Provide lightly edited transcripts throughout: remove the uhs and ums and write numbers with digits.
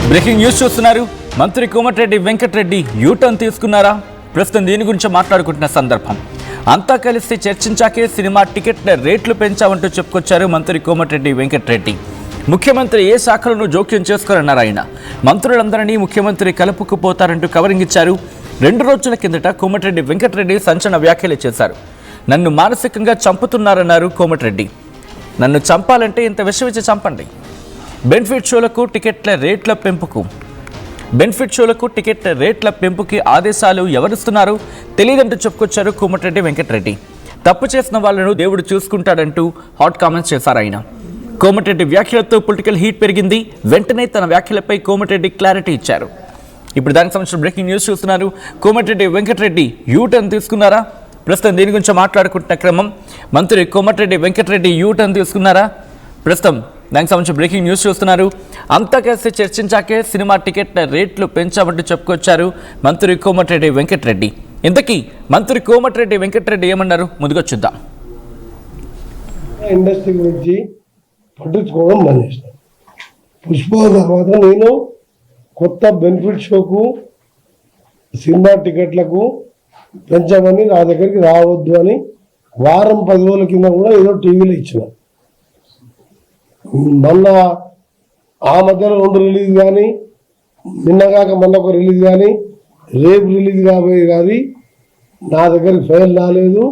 Breaking news చూస్తున్నారు. మంత్రి Komatireddy Venkatareddy U turn తీసుకున్నారా? ప్రస్తుతం దీని గురించి మాట్లాడుకుంటున్న సందర్భం. అంతా కలిసి చర్చించాకే సినిమా టికెట్ల రేట్లు పెంచామంటూ చెప్పుకొచ్చారు మంత్రి కోమటిరెడ్డి వెంకటరెడ్డి. ముఖ్యమంత్రి ఏ శాఖలను జోక్యం చేసుకోరన్నారు ఆయన. మంత్రులందరినీ ముఖ్యమంత్రి కలుపుకుపోతారంటూ కవరింగ్ ఇచ్చారు. 2 రోజుల కిందట కోమటిరెడ్డి వెంకటరెడ్డి సంచలన వ్యాఖ్యలు చేశారు. నన్ను మానసికంగా చంపుతున్నారన్నారు కోమటిరెడ్డి. నన్ను చంపాలంటే ఇంత విషమిచ్చి చంపండి. బెనిఫిట్ షోలకు టికెట్ల రేట్ల పెంపుకి ఆదేశాలు ఎవరిస్తున్నారు తెలియదంటూ చెప్పుకొచ్చారు కోమటిరెడ్డి వెంకటరెడ్డి. తప్పు చేసిన వాళ్ళను దేవుడు చూసుకుంటాడంటూ హాట్ కామెంట్స్ చేశారు ఆయన. కోమటిరెడ్డి వ్యాఖ్యలతో పొలిటికల్ హీట్ పెరిగింది. వెంటనే తన వ్యాఖ్యలపై కోమటిరెడ్డి క్లారిటీ ఇచ్చారు. ఇప్పుడు దానికి సంబంధించిన బ్రేకింగ్ న్యూస్ చూస్తున్నారు. కోమటిరెడ్డి వెంకటరెడ్డి యూటర్న్ తీసుకున్నారా? ప్రస్తుతం దీని గురించి మాట్లాడుకుంటున్న క్రమం. మంత్రి కోమటిరెడ్డి వెంకటరెడ్డి యూటర్న్ తీసుకున్నారా? ప్రస్తుతం దానికి సంబంధించిన బ్రేకింగ్ న్యూస్ చూస్తున్నారు. అంతా కలిసి చర్చించాకే సినిమా టికెట్ల రేట్లు పెంచామంటూ చెప్పుకొచ్చారు మంత్రి కోమటిరెడ్డి వెంకటరెడ్డి. ఇంతకీ మంత్రి కోమటిరెడ్డి వెంకటరెడ్డి ఏమన్నారు? ముందుగా చూద్దాం. ఇండస్ట్రీ గురించి పట్టించుకోవడం బంద్ చేస్తాను. పుష్ప తర్వాత నేను కొత్త బెనిఫిట్ షోకు సినిమా టికెట్లకు పెంచామని నా దగ్గరికి రావద్దు అని వారం 10 రోజుల కింద కూడా ఏదో టీవీలో ఇచ్చిన. మొన్న ఆ మధ్యలో 2 రిలీజ్ కానీ నిన్నగాక మొన్న ఒక రిలీజ్ కానీ రేపు రిలీజ్ కాబోయే కానీ నా దగ్గరికి ఫైల్ రాలేదు.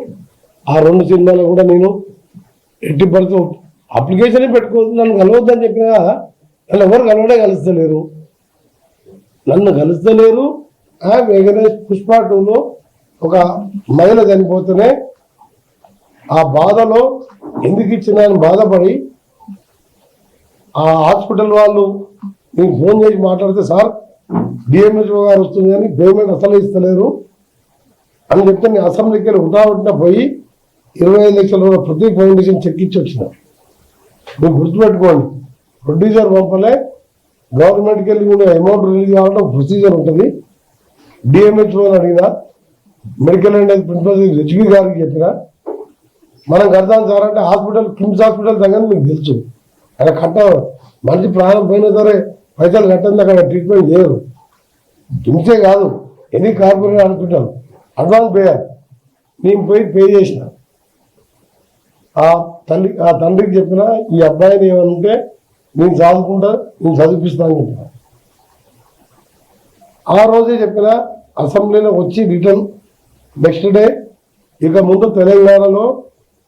ఆ 2 సినిమాలు కూడా నేను ఎట్టి పడుతూ అప్లికేషన్ పెట్టుకోవద్దు, నన్ను కలవద్దని చెప్పినా నన్ను ఎవరు కలుస్తలేరు. వెంకటేష్ పుష్ప 2లో ఒక మహిళ చనిపోతేనే ఆ బాధలో ఎందుకు ఇచ్చినా అని బాధపడి ఆ హాస్పిటల్ వాళ్ళు నేను ఫోన్ చేసి మాట్లాడితే, సార్ డిఎంహెచ్ఓ గారు వస్తుంది కానీ పేమెంట్ అసలు ఇస్తలేరు అని చెప్తే నేను అసెంబ్లీకి వెళ్ళి ఉటావుటిన పోయి 25 లక్షల రూపాయల ప్రతి ఫౌండేషన్ చెక్ ఇచ్చి వచ్చిన. మీరు గుర్తుపెట్టుకోండి, ప్రొడ్యూసర్ పంపలే, గవర్నమెంట్కి వెళ్ళి కూడా అమౌంట్ రిలీజ్ కావాలంటే ప్రొసీజర్ ఉంటుంది. డిఎంహెచ్ఓ అని అడిగినా, మెడికల్ అండ్ ప్రిన్సిపల్ హెచ్బి గారికి చెప్పినా మనం కడతాం సార్ అంటే హాస్పిటల్ కిమ్స్ హాస్పిటల్ సంగతి మీకు తెలుసు. అక్కడ మంచి ప్రాణం పోయినా సరే పైసలు కట్టండి, అక్కడ ట్రీట్మెంట్ చేయరు. కిమ్సే కాదు, ఎన్ని కార్పొరేట్ హాస్పిటల్ అడ్వాన్స్ పేయాలి. నేను పోయి పే చేసిన. ఆ తండ్రికి చెప్పిన, ఈ అబ్బాయిని ఏమంటే నేను చదువుకుంటా, నేను చదివిపిస్తా అని చెప్పిన. ఆ రోజే చెప్పిన అసెంబ్లీలో వచ్చి రిటర్న్ నెక్స్ట్ డే, ఇక ముందు తెలంగాణలో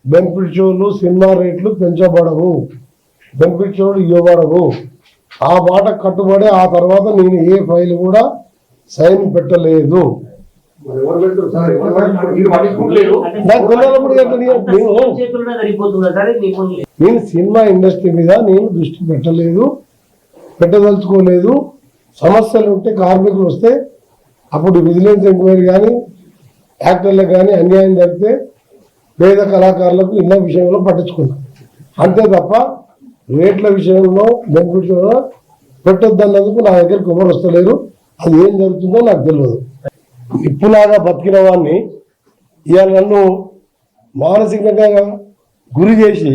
బెనిఫిట్ షోలు సినిమా రేట్లు పెంచబడవు, బెనిఫిట్ షోలు ఇవ్వబడవు. ఆ మాట కట్టుబడి ఆ తర్వాత నేను ఏ ఫైల్ కూడా సైన్ పెట్టలేదు. నేను సినిమా ఇండస్ట్రీ మీద నేను దృష్టి పెట్టదలుచుకోలేదు. సమస్యలు ఉంటే కార్మికులు వస్తే అప్పుడు విజిలెన్స్ ఎంక్వైరీ కానీ యాక్టర్లకు కానీ అన్యాయం జరిగితే పేద కళాకారులకు ఇళ్ళ విషయంలో పట్టించుకున్నాను. అంతే తప్ప రేట్ల విషయంలో బెనిఫిట్ పెట్టొద్దన్నందుకు నా దగ్గరికి ఎవరు వస్తలేరు. అది ఏం జరుగుతుందో నాకు తెలియదు. ఇప్పులాగా బతికిన వాడిని ఇవాళ నన్ను మానసికంగా గురి చేసి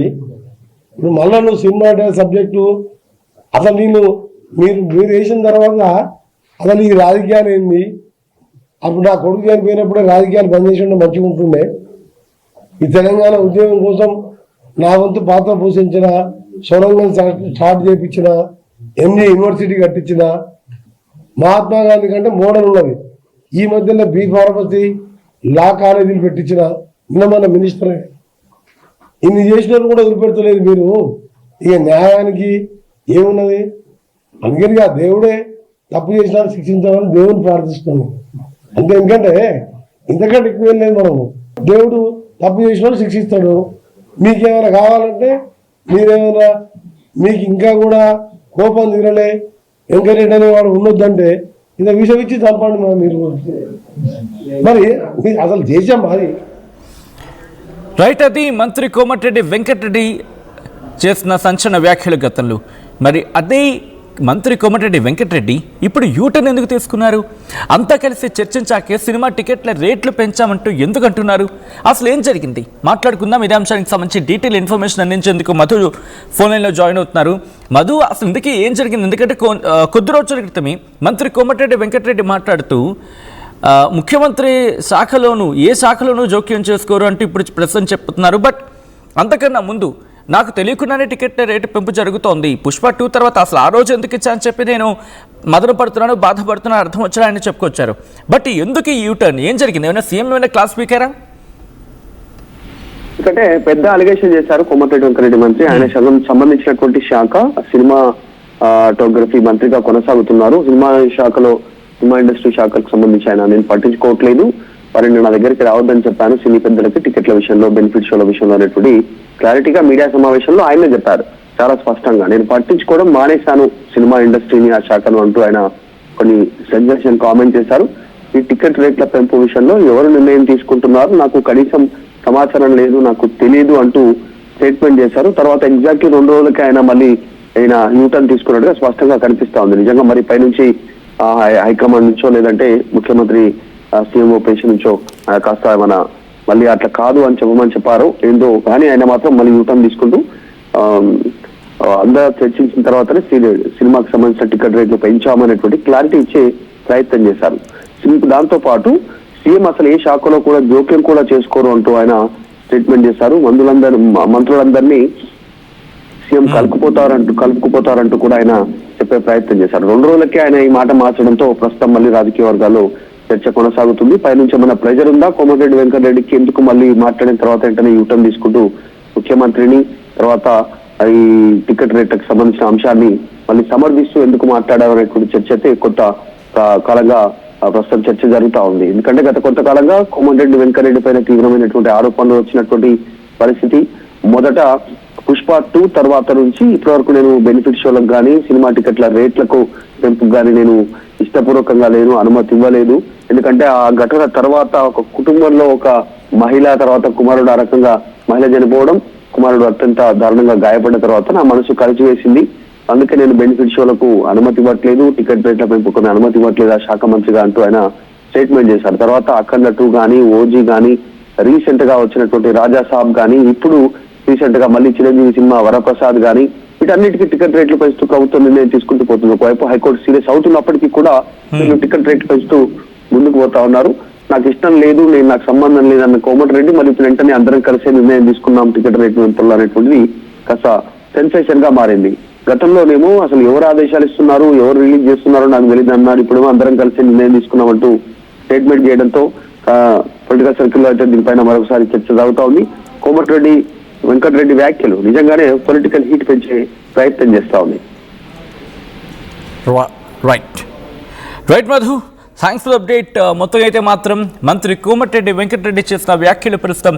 ఇప్పుడు మళ్ళా నువ్వు సినిమా సబ్జెక్టు అసలు మీరు వేసిన తర్వాత అసలు ఈ రాజకీయాలు ఏంది? అప్పుడు నా కొడుకు చనిపోయినప్పుడే రాజకీయాలు బంద్ చేసి ఉంటే మంచిగా ఉంటుండే. ఈ తెలంగాణ ఉద్యమం కోసం నా వంతు పాత్ర పోషించిన, సొరంగం స్టార్ట్ చేయించిన, ఎంజీ యూనివర్సిటీ కట్టించిన, మహాత్మా గాంధీ కంటే మోడల్ ఉన్నది. ఈ మధ్యలో బి ఫార్మసీ లా కాలేజీలు పెట్టించిన నిన్న మన మినిస్టరే. ఇన్ని చేసిన కూడా వదిలిపెడతలేదు మీరు. ఇక న్యాయానికి ఏమున్నది? అందుకని ఆ దేవుడే తప్పు చేసినా శిక్షించాలని దేవుని ప్రార్థిస్తున్నాను అంతే. ఎందుకంటే ఇంతకంటే ఎక్కువ లేదు. మనము దేవుడు తప్పు చేసిన శిక్షిస్తాడు. మీకేమైనా కావాలంటే మీరేమైనా మీకు ఇంకా కూడా కోపం తీరలే వెంకరెడ్డి అనేవాడు ఉండొద్దంటే ఇంత విషయం ఇచ్చి చంపండి. మీరు మరి అసలు చేసాం అది రైట్. అది మంత్రి కోమటిరెడ్డి వెంకటరెడ్డి చేసిన సంచలన వ్యాఖ్యలు గతంలో. మరి అదే మంత్రి కోమటిరెడ్డి వెంకటరెడ్డి ఇప్పుడు యూటర్న్ ఎందుకు తీసుకున్నారు? అంతా కలిసి చర్చించాకే సినిమా టికెట్ల రేట్లు పెంచామంటూ ఎందుకు అంటున్నారు? అసలు ఏం జరిగింది మాట్లాడుకుందాం. ఇదే అంశానికి సంబంధించి డీటెయిల్ ఇన్ఫర్మేషన్ అందించేందుకు మధు ఫోన్ లైన్లో జాయిన్ అవుతున్నారు. మధు, అసలు ఇందుకే ఏం జరిగింది? ఎందుకంటే కొద్ది రోజుల క్రితమే మంత్రి కోమటిరెడ్డి వెంకటరెడ్డి మాట్లాడుతూ ముఖ్యమంత్రి శాఖలోనూ ఏ శాఖలోనూ జోక్యం చేసుకోరు అంటూ ఇప్పుడు ప్రస్తుతం చెప్తున్నారు. బట్ అంతకన్నా ముందు నాకు తెలియకుండానే టికెట్ రేటు పెంపు జరుగుతోంది. పుష్ప 2 తర్వాత అసలు ఆ రోజు ఎందుకు ఇచ్చా అని చెప్పి నేను మదన పడుతున్నాను, బాధపడుతున్నాను, అర్థం వచ్చారా అని చెప్పుకొచ్చారు. బట్ ఎందుకు ఈ యూటర్న్? ఏం జరిగింది? ఏమైనా సీఎం ఏమైనా క్లాస్ స్పీకరా? ఎందుకంటే పెద్ద అలిగేషన్ చేశారు కోమటిరెడ్డి వెంకరెడ్డి మంత్రి. ఆయన సంబంధించినటువంటి శాఖ సినిమాటోగ్రఫీ మంత్రిగా కొనసాగుతున్నారు. సినిమా ఇండస్ట్రీ శాఖకు సంబంధించి ఆయన నేను పట్టించుకోవట్లేదు, మరి నా దగ్గరికి రావద్దని చెప్పాను సినీ పెద్దలకి టికెట్ల విషయంలో, బెనిఫిట్ షోల విషయంలో అనేటువంటి క్లారిటీగా మీడియా సమావేశంలో ఆయనే చెప్పారు చాలా స్పష్టంగా. నేను పట్టించుకోవడం మానేశాను సినిమా ఇండస్ట్రీని, ఆ శాఖను అంటూ ఆయన కొన్ని సెన్సేషన్ కామెంట్ చేశారు. ఈ టికెట్ రేట్ల పెంపు విషయంలో ఎవరు నిర్ణయం తీసుకుంటున్నారు, నాకు కనీసం సమాచారం లేదు, నాకు తెలియదు అంటూ స్టేట్మెంట్ చేశారు. తర్వాత ఎగ్జాక్ట్లీ 2 రోజులకి ఆయన యూటర్న్ తీసుకున్నట్టుగా స్పష్టంగా కనిపిస్తా ఉంది. నిజంగా మరి పైనుంచి హైకమాండ్ నుంచో లేదంటే ముఖ్యమంత్రి సీఎం ఓపీసీ నుంచో కాస్త మళ్ళీ అట్లా కాదు అని చెప్పమని చెప్పారు ఏందో, కానీ ఆయన మాత్రం మళ్ళీ యూటర్న్ తీసుకుంటూ అందరూ చర్చించిన తర్వాతనే సినిమాకి సంబంధించిన టికెట్ రేట్లు పెంచామనేటువంటి క్లారిటీ ఇచ్చే ప్రయత్నం చేశారు. దాంతో పాటు సీఎం అసలు ఏ శాఖలో కూడా జోక్యం కూడా చేసుకోరు అంటూ ఆయన స్టేట్మెంట్ చేశారు. మంత్రులందరినీ సీఎం కలుపుకుపోతారంటూ కూడా ఆయన చెప్పే ప్రయత్నం చేశారు. 2 రోజులకే ఆయన ఈ మాట మార్చడంతో ప్రస్తుతం మళ్ళీ రాజకీయ వర్గాల్లో చర్చ కొనసాగుతుంది. పైనుంచి ఏమైనా ప్రెజర్ ఉందా కోమటిరెడ్డి వెంకటరెడ్డికి ఎందుకు మళ్ళీ మాట్లాడిన తర్వాత వెంటనే యూటర్న్ తీసుకుంటూ ముఖ్యమంత్రిని తర్వాత ఈ టికెట్ రేట్లకు సంబంధించిన అంశాన్ని మళ్ళీ సమర్థిస్తూ ఎందుకు మాట్లాడారు అనేటువంటి చర్చ అయితే కొంత కాలంగా ప్రస్తుతం చర్చ జరుగుతూ ఉంది. ఎందుకంటే గత కొంతకాలంగా కోమటిరెడ్డి వెంకటరెడ్డి పైన తీవ్రమైనటువంటి ఆరోపణలు వచ్చినటువంటి పరిస్థితి. మొదట పుష్ప 2 తర్వాత నుంచి ఇప్పటివరకు నేను బెనిఫిట్ షోలకు కానీ సినిమా టికెట్ల రేట్లకు పెంపుకు కానీ నేను ఇష్టపూర్వకంగా లేను, అనుమతి ఇవ్వలేదు. ఎందుకంటే ఆ ఘటన తర్వాత ఒక కుటుంబంలో ఒక మహిళ తర్వాత కుమారుడు ఆ రకంగా మహిళ చనిపోవడం, కుమారుడు అత్యంత దారుణంగా గాయపడిన తర్వాత నా మనసు కలిసివేసింది. అందుకే నేను బెనిఫిట్ షోలకు అనుమతి ఇవ్వట్లేదు, టికెట్ రేట్ల పెంపుకు అనుమతి ఇవ్వట్లేదు ఆ శాఖ మంత్రిగా అంటూ ఆయన స్టేట్మెంట్ చేశారు. తర్వాత అఖండ 2 కానీ, ఓజీ కానీ, రీసెంట్ గా వచ్చినటువంటి రాజా సాబ్ కానీ, ఇప్పుడు రీసెంట్ గా మళ్ళీ చిరంజీవి సినిమా వరప్రసాద్ కానీ, వీటన్నిటికీ టికెట్ రేట్లు పెంచుతూ ప్రభుత్వం నిర్ణయం తీసుకుంటూ పోతుంది. ఒకవైపు హైకోర్టు సీరియస్ అవుతున్నప్పటికీ కూడా వీళ్ళు టికెట్ రేట్లు పెంచుతూ ముందుకు పోతా ఉన్నారు. నాకు ఇష్టం లేదు, నాకు సంబంధం లేదన్న కోమటిరెడ్డి మరి ఇప్పుడు వెంటనే అందరం కలిసే నిర్ణయం తీసుకున్నాం టికెట్ రేట్లు పెంపులు అనేటువంటిది కాస్త సెన్సేషన్ గా మారింది. గతంలోనేమో అసలు ఎవరు ఆదేశాలు ఇస్తున్నారు, ఎవరు రిలీజ్ చేస్తున్నారో నాకు తెలియదు అన్నారు. ఇప్పుడేమో అందరం కలిసి నిర్ణయం తీసుకున్నామంటూ స్టేట్మెంట్ చేయడంతో పొలిటికల్ సర్కిల్లో అయితే దీనిపైన మరొకసారి చర్చ సాగుతా ఉంది. కోమటిరెడ్డి వెంకటరెడ్డి వ్యాఖ్యలు నిజంగానే పొలిటికల్ హీట్ పెంచే ప్రయత్నం చేస్తా ఉంది. Right Madhu, thanks for update. మొత్తం అయితే మాత్రం మంత్రి కోమటిరెడ్డి వెంకటరెడ్డి చేసిన వ్యాఖ్యలు ప్రస్తుతం